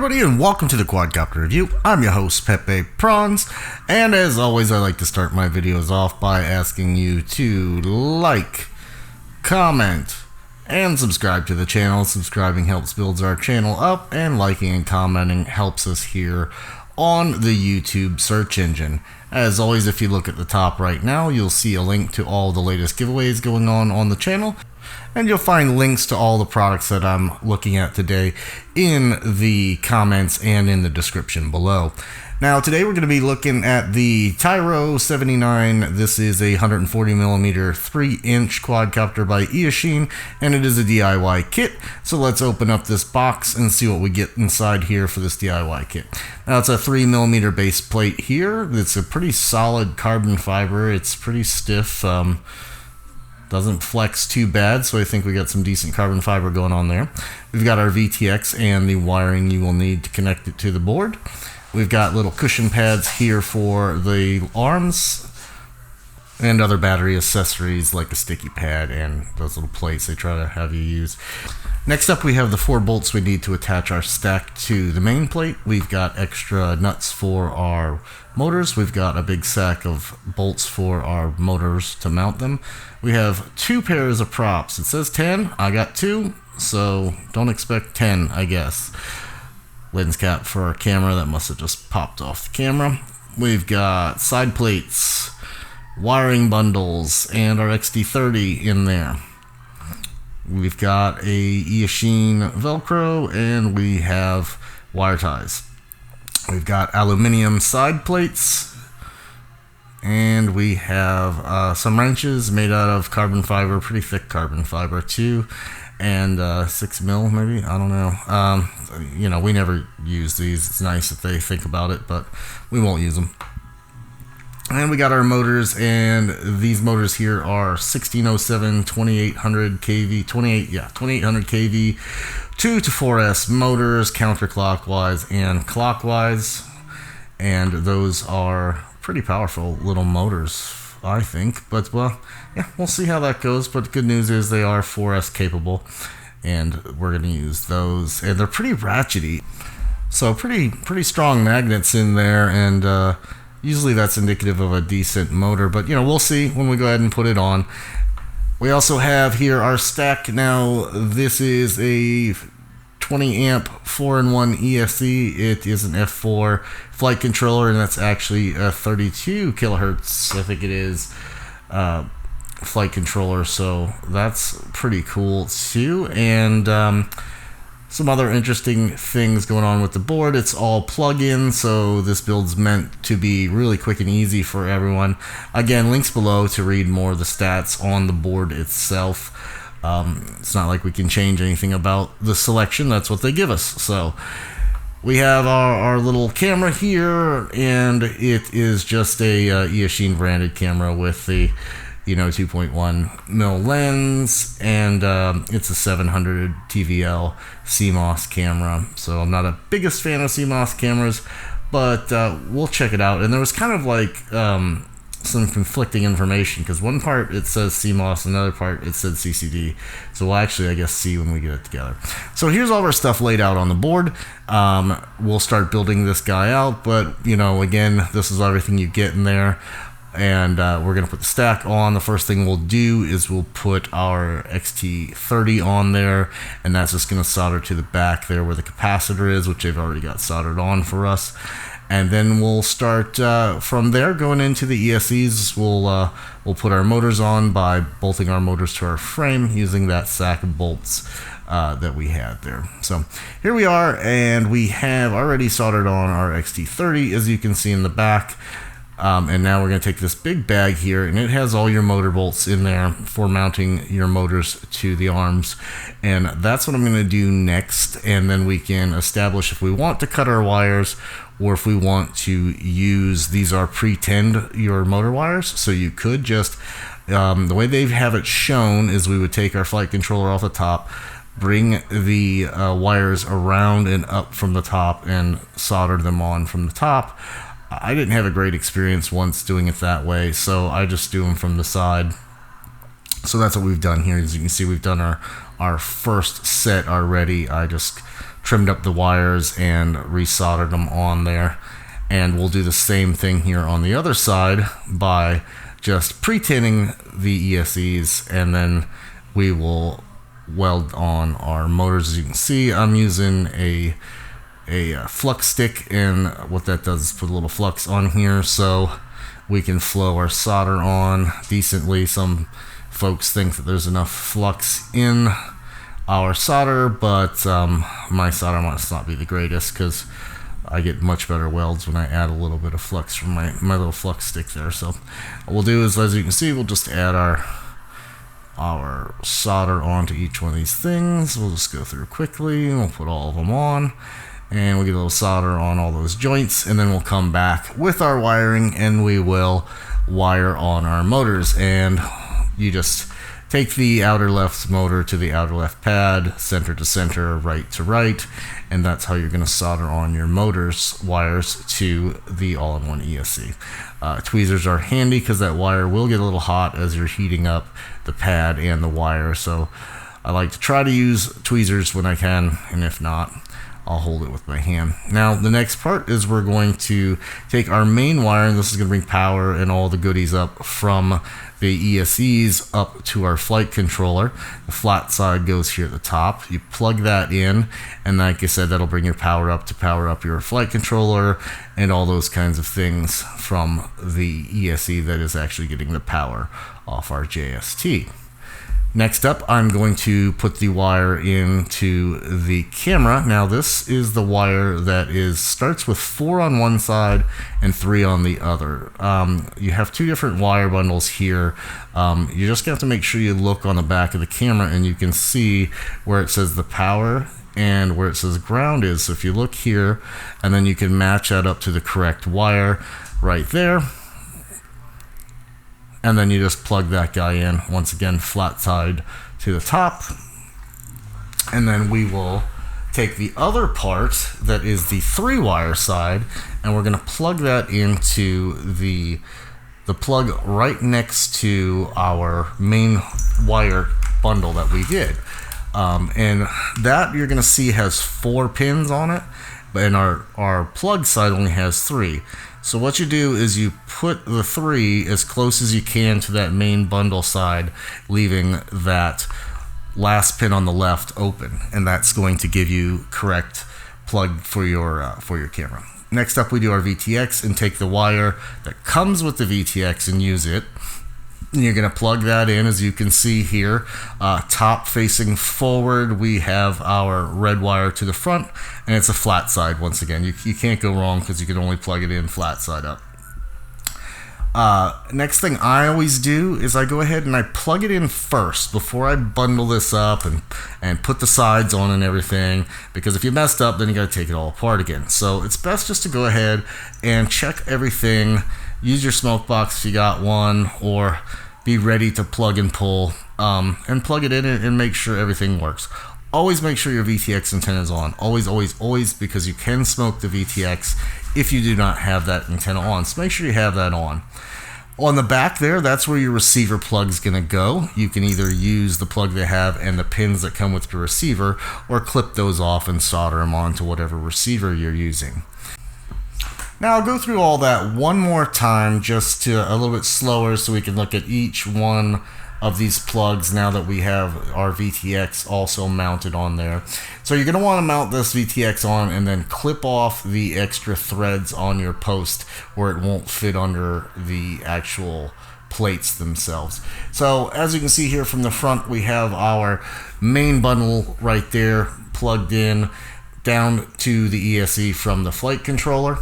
everybody, and welcome to the Quadcopter Review. I'm your host, Pepe Prawns, and as always, I like to start my videos off by asking you to like, comment, and subscribe to the channel. Subscribing helps build our channel up, and liking and commenting helps us here on the YouTube search engine. As always, if you look at the top right now, you'll see a link to all the latest giveaways going on the channel. And you'll find links to all the products that I'm looking at today in the comments and in the description below. Now, today we're going to be looking at the Tyro79. This is a 140mm 3-inch quadcopter by Eachine, and it is a DIY kit. So let's open up this box and see what we get inside here for this DIY kit. Now, it's a 3mm base plate here. It's a pretty solid carbon fiber. It's pretty stiff. Doesn't flex too bad, so I think we got some decent carbon fiber going on there. We've got our VTX and the wiring you will need to connect it to the board. We've got little cushion pads here for the arms and other battery accessories like a sticky pad and those little plates they try to have you use. Next up, we have the 4 bolts we need to attach our stack to the main plate. We've got extra nuts for our motors. We've got a big sack of bolts for our motors to mount them. We have 2 pairs of props. It says 10. I got 2, so don't expect 10, I guess. Lens cap for our camera. That must have just popped off the camera. We've got side plates, wiring bundles, and our XT30 in there. We've got a Eachine Velcro, and we have wire ties. We've got aluminium side plates, and we have some wrenches made out of carbon fiber, pretty thick carbon fiber too, and 6mm maybe, I don't know. You know, we never use these. It's nice if they think about it, but we won't use them. And we got our motors, and these motors here are 1607 2800 kV, 2800 kV 2 to 4S motors, counterclockwise and clockwise, and those are pretty powerful little motors, I think. But well, yeah, we'll see how that goes. But the good news is they are 4S capable, and we're going to use those, and they're pretty ratchety, so pretty strong magnets in there, and usually that's indicative of a decent motor, but you know, we'll see when we go ahead and put it on. We also have here our stack. Now, this is a 20 amp 4-in-1 ESC. It is an F4 flight controller, and that's actually a 32 kilohertz, I think it is, flight controller, so that's pretty cool too. And some other interesting things going on with the board. It's all plug-in, so this build's meant to be really quick and easy for everyone. Again, links below to read more of the stats on the board itself. It's not like we can change anything about the selection. That's what they give us. So we have our little camera here, and it is just a Eachine branded camera with the 2.1mm lens, and it's a 700 TVL CMOS camera. So I'm not a biggest fan of CMOS cameras, but we'll check it out. And there was kind of like some conflicting information, because one part it says CMOS, another part it said CCD. So we'll actually, I guess, see when we get it together. So here's all of our stuff laid out on the board. We'll start building this guy out, but again, this is everything you get in there. And we're going to put the stack on. The first thing we'll do is we'll put our XT30 on there, and that's just going to solder to the back there where the capacitor is, which they've already got soldered on for us. And then we'll start from there going into the ESCs. We'll put our motors on by bolting our motors to our frame using that sack of bolts that we had there. So here we are, and we have already soldered on our XT30, as you can see in the back. And now we're going to take this big bag here, and it has all your motor bolts in there for mounting your motors to the arms. And that's what I'm going to do next. And then we can establish if we want to cut our wires, or if we want to use, these are pretend your motor wires. So you could just, the way they have it shown is we would take our flight controller off the top, bring the wires around and up from the top, and solder them on from the top. I didn't have a great experience once doing it that way, so I just do them from the side. So that's what we've done here. As you can see, we've done our first set already. I just trimmed up the wires and resoldered them on there. And we'll do the same thing here on the other side by just pre-tinning the ESCs, and then we will weld on our motors. As you can see, I'm using a flux stick, and what that does is put a little flux on here so we can flow our solder on decently. Some folks think that there's enough flux in our solder, but my solder must not be the greatest, because I get much better welds when I add a little bit of flux from my little flux stick there. So what we'll do is, as you can see, we'll just add our solder onto each one of these things. We'll just go through quickly, and we'll put all of them on, and we'll get a little solder on all those joints, and then we'll come back with our wiring, and we will wire on our motors. And you just take the outer left motor to the outer left pad, center to center, right to right, and that's how you're going to solder on your motors wires to the all-in-one ESC. Tweezers are handy because that wire will get a little hot as you're heating up the pad and the wire, so I like to try to use tweezers when I can, and if not, I'll hold it with my hand. Now the next part is we're going to take our main wire, and this is going to bring power and all the goodies up from the ESCs up to our flight controller. The flat side goes here at the top. You plug that in, and like I said, that'll bring your power up to power up your flight controller and all those kinds of things from the ESC that is actually getting the power off our JST. Next up, I'm going to put the wire into the camera. Now this is the wire that starts with 4 on one side and 3 on the other. You have 2 different wire bundles here. You're just going to have to make sure you look on the back of the camera, and you can see where it says the power and where it says ground is. So if you look here, and then you can match that up to the correct wire right there. And then you just plug that guy in, once again, flat side to the top. And then we will take the other part that is the 3-wire side, and we're going to plug that into the plug right next to our main wire bundle that we did. And that, you're going to see, has 4 pins on it, and our plug side only has 3. So what you do is you put the 3 as close as you can to that main bundle side, leaving that last pin on the left open, and that's going to give you correct plug for your camera. Next up, we do our VTX and take the wire that comes with the VTX and use it. And you're going to plug that in, as you can see here, top facing forward. We have our red wire to the front, and it's a flat side. Once again, you can't go wrong because you can only plug it in flat side up. Next thing I always do is I go ahead and I plug it in first before I bundle this up and put the sides on and everything, because if you messed up, then you got to take it all apart again. So it's best just to go ahead and check everything. Use your smoke box if you got one, or be ready to plug and pull, and plug it in and make sure everything works. Always make sure your VTX antenna is on. Always, always, always, because you can smoke the VTX if you do not have that antenna on. So make sure you have that on. On the back there, that's where your receiver plug is going to go. You can either use the plug they have and the pins that come with the receiver, or clip those off and solder them onto whatever receiver you're using. Now I'll go through all that one more time, just a little bit slower, so we can look at each one of these plugs now that we have our VTX also mounted on there. So you're going to want to mount this VTX on and then clip off the extra threads on your post where it won't fit under the actual plates themselves. So as you can see here from the front, we have our main bundle right there plugged in down to the ESC from the flight controller.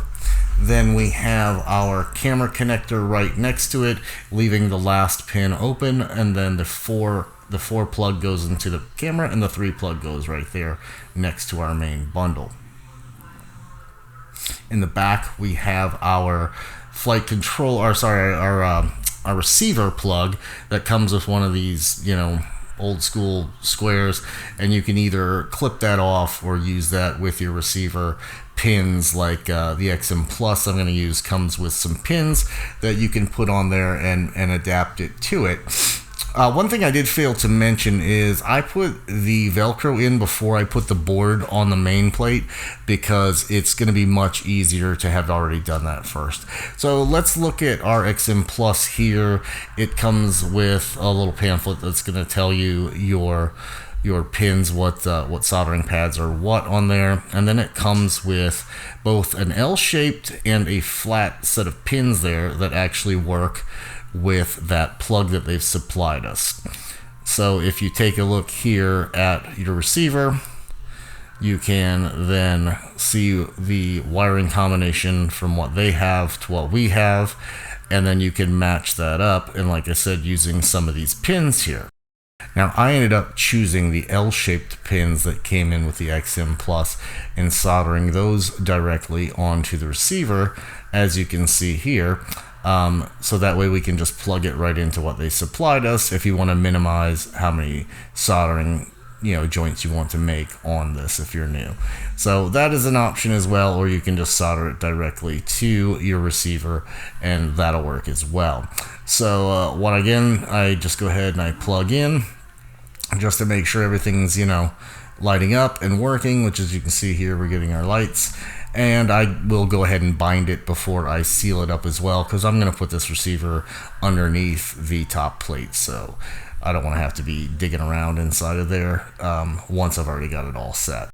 Then we have our camera connector right next to it, leaving the last pin open, and then the 4 plug goes into the camera, and the 3 plug goes right there next to our main bundle. In the back, we have our flight control, our receiver plug that comes with one of these, old school squares, and you can either clip that off or use that with your receiver pins. Like the XM Plus I'm going to use comes with some pins that you can put on there and adapt it to it. One thing I did fail to mention is I put the Velcro in before I put the board on the main plate because it's going to be much easier to have already done that first. So let's look at our XM Plus here. It comes with a little pamphlet that's going to tell you your pins, what soldering pads are what on there, and then it comes with both an L-shaped and a flat set of pins there that actually work with that plug that they've supplied us. So if you take a look here at your receiver, you can then see the wiring combination from what they have to what we have, and then you can match that up, and like I said, using some of these pins here. Now I ended up choosing the L-shaped pins that came in with the XM Plus and soldering those directly onto the receiver, as you can see here. So that way we can just plug it right into what they supplied us if you want to minimize how many soldering joints you want to make on this if you're new. So that is an option as well, or you can just solder it directly to your receiver and that'll work as well. So I just go ahead and I plug in just to make sure everything's lighting up and working, which as you can see here, we're getting our lights. And I will go ahead and bind it before I seal it up as well, because I'm going to put this receiver underneath the top plate, so I don't want to have to be digging around inside of there once I've already got it all set.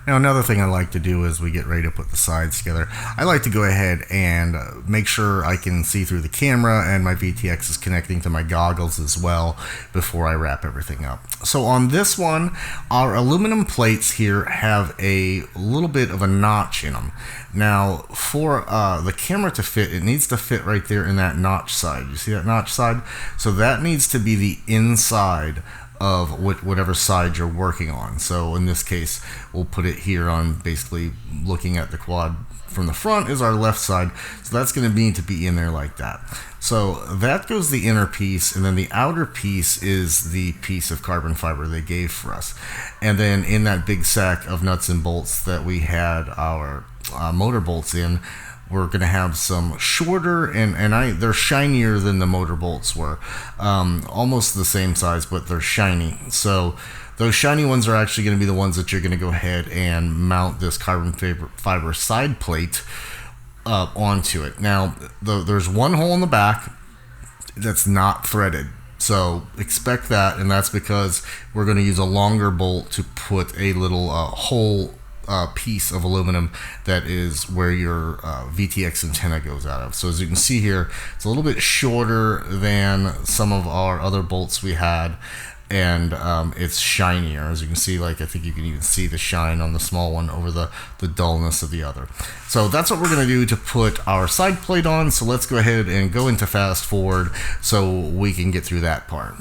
Now another thing I like to do as we get ready to put the sides together, I like to go ahead and make sure I can see through the camera and my VTX is connecting to my goggles as well before I wrap everything up. So on this one, our aluminum plates here have a little bit of a notch in them. Now for the camera to fit, it needs to fit right there in that notch side. You see that notch side? So that needs to be the inside of whatever side you're working on. So in this case, we'll put it here on basically looking at the quad from the front is our left side. So that's going to need to be in there like that. So that goes the inner piece, and then the outer piece is the piece of carbon fiber they gave for us. And then in that big sack of nuts and bolts that we had our motor bolts in, we're going to have some shorter, and they're shinier than the motor bolts were. Almost the same size, but they're shiny. So those shiny ones are actually going to be the ones that you're going to go ahead and mount this carbon fiber side plate onto it. Now, there's one hole in the back that's not threaded. So expect that, and that's because we're going to use a longer bolt to put a little hole piece of aluminum that is where your VTX antenna goes out of. So as you can see here, it's a little bit shorter than some of our other bolts we had, and it's shinier. As you can see, like I think you can even see the shine on the small one over the dullness of the other. So that's what we're going to do to put our side plate on. So let's go ahead and go into fast forward so we can get through that part.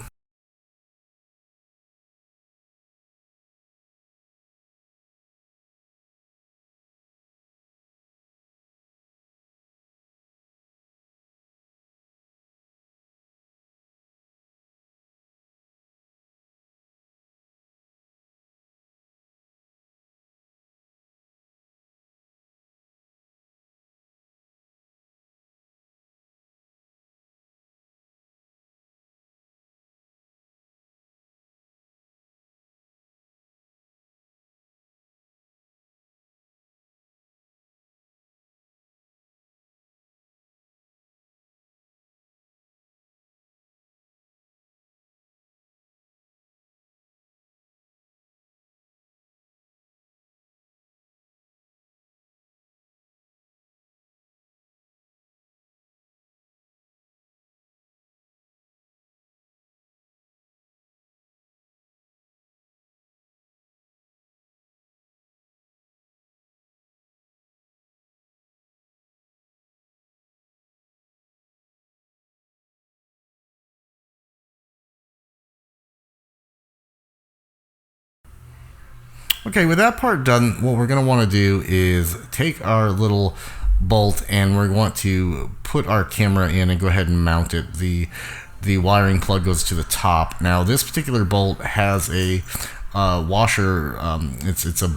Okay, with that part done, what we're going to want to do is take our little bolt and we want to put our camera in and go ahead and mount it. The wiring plug goes to the top. Now this particular bolt has a washer, it's a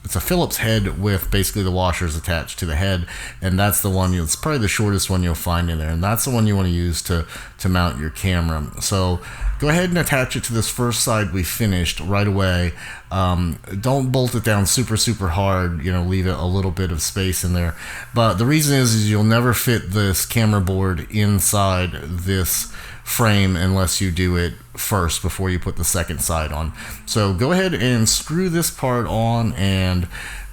it's a Phillips head with basically the washers attached to the head, and that's the one, it's probably the shortest one you'll find in there, and that's the one you want to use to mount your camera. So go ahead and attach it to this first side we finished right away. Don't bolt it down super hard, you know, leave it a little bit of space in there. But the reason is you'll never fit this camera board inside this frame unless you do it first before you put the second side on. So go ahead and screw this part on, and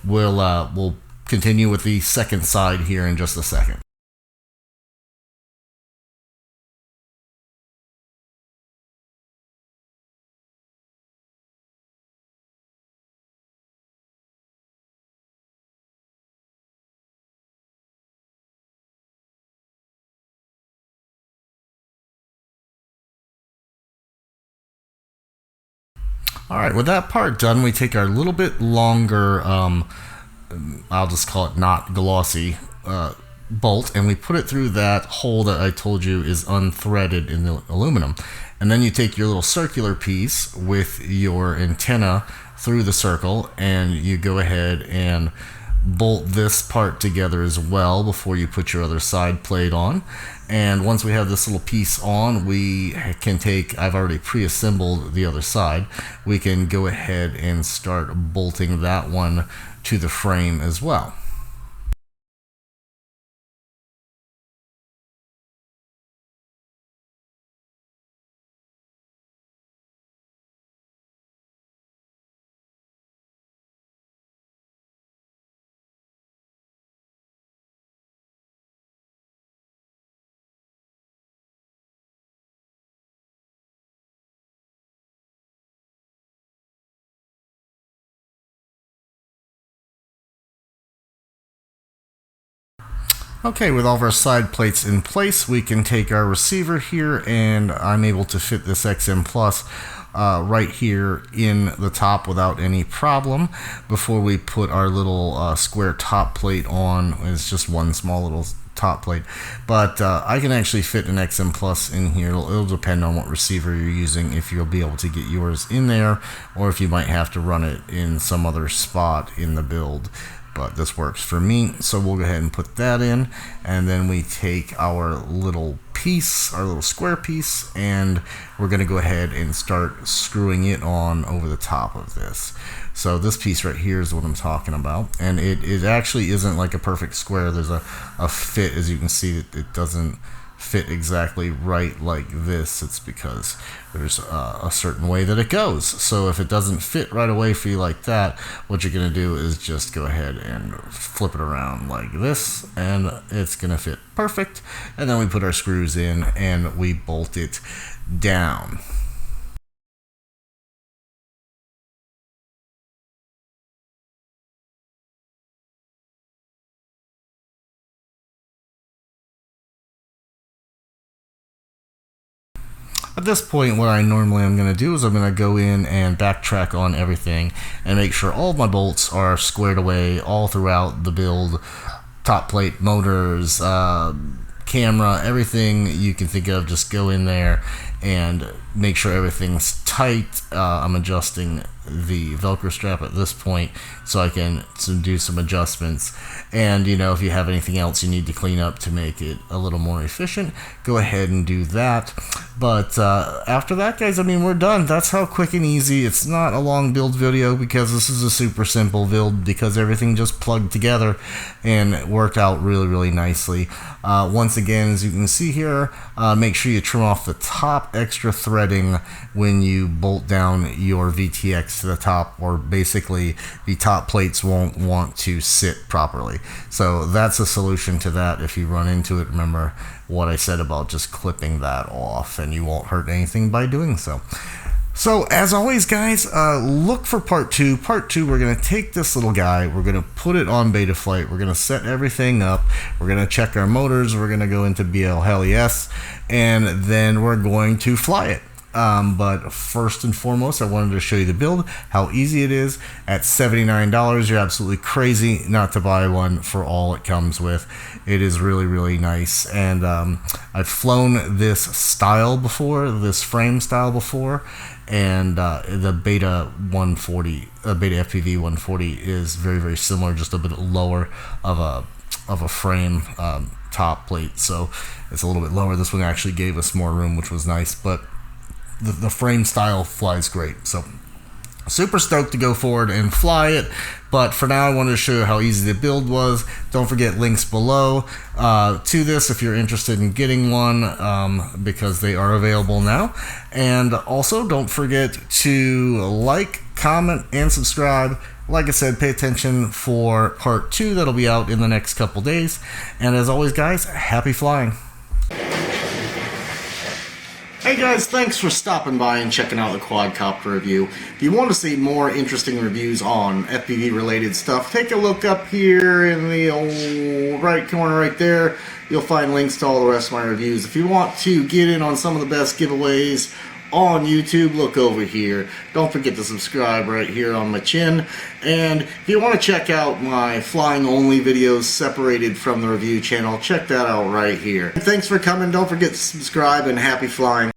we'll continue with the second side here in just a second. Alright, with that part done, we take our little bit longer, I'll just call it not glossy, bolt, and we put it through that hole that I told you is unthreaded in the aluminum. And then you take your little circular piece with your antenna through the circle, and you go ahead and bolt this part together as well before you put your other side plate on. And once we have this little piece on, we can take, I've already pre-assembled the other side, we can go ahead and start bolting that one to the frame as well. Okay, with all of our side plates in place, we can take our receiver here, and I'm able to fit this XM Plus right here in the top without any problem. Before we put our little square top plate on, it's just one small little top plate, but I can actually fit an XM Plus in here. It'll depend on what receiver you're using, if you'll be able to get yours in there, or if you might have to run it in some other spot in the build. But this works for me, so we'll go ahead and put that in, and then we take our little piece, our little square piece, and we're going to go ahead and start screwing it on over the top of this. So this piece right here is what I'm talking about, and it actually isn't like a perfect square. There's a fit, as you can see, that it doesn't fit exactly right like this. It's because there's a certain way that it goes. So if it doesn't fit right away for you like that, what you're going to do is just go ahead and flip it around like this, and it's going to fit perfect. And then we put our screws in and we bolt it down. At this point, what I normally am going to do is I'm going to go in and backtrack on everything and make sure all of my bolts are squared away all throughout the build. Top plate, motors, camera, everything you can think of, just go in there and make sure everything's tight. I'm adjusting the Velcro strap at this point so I can do some adjustments, and you know, if you have anything else you need to clean up to make it a little more efficient, go ahead and do that. But after that, guys, I mean, we're done. That's how quick and easy. It's not a long build video because this is a super simple build, because everything just plugged together and worked out really nicely. Once again, as you can see here, make sure you trim off the top extra threading when you bolt down your VTX to the top, or basically the top plates won't want to sit properly. So that's a solution to that. If you run into it, remember what I said about just clipping that off, and you won't hurt anything by doing so. So as always, guys, look for part two. Part two, we're going to take this little guy, we're going to put it on Betaflight, we're going to set everything up, we're going to check our motors, we're going to go into BLHELIS, and then we're going to fly it. But first and foremost, I wanted to show you the build, how easy it is. At $79, you're absolutely crazy not to buy one for all it comes with. It is really nice, and I've flown this style before, this frame style before, and the Beta 140, Beta FPV 140 is very, very similar, just a bit lower of a frame top plate, so it's a little bit lower. This one actually gave us more room, which was nice, but the frame style flies great. So super stoked to go forward and fly it. But for now, I wanted to show you how easy the build was. Don't forget links below to this if you're interested in getting one, because they are available now. And also, don't forget to like, comment, and subscribe. Like I said, pay attention for part 2 that'll be out in the next couple days. And as always, guys, happy flying. Hey guys, thanks for stopping by and checking out the Quadcopter review. If you want to see more interesting reviews on FPV related stuff, take a look up here in the old right corner right there. You'll find links to all the rest of my reviews. If you want to get in on some of the best giveaways on YouTube, look over here. Don't forget to subscribe right here on my chin. And if you want to check out my flying only videos separated from the review channel, check that out right here. Thanks for coming. Don't forget to subscribe, and happy flying.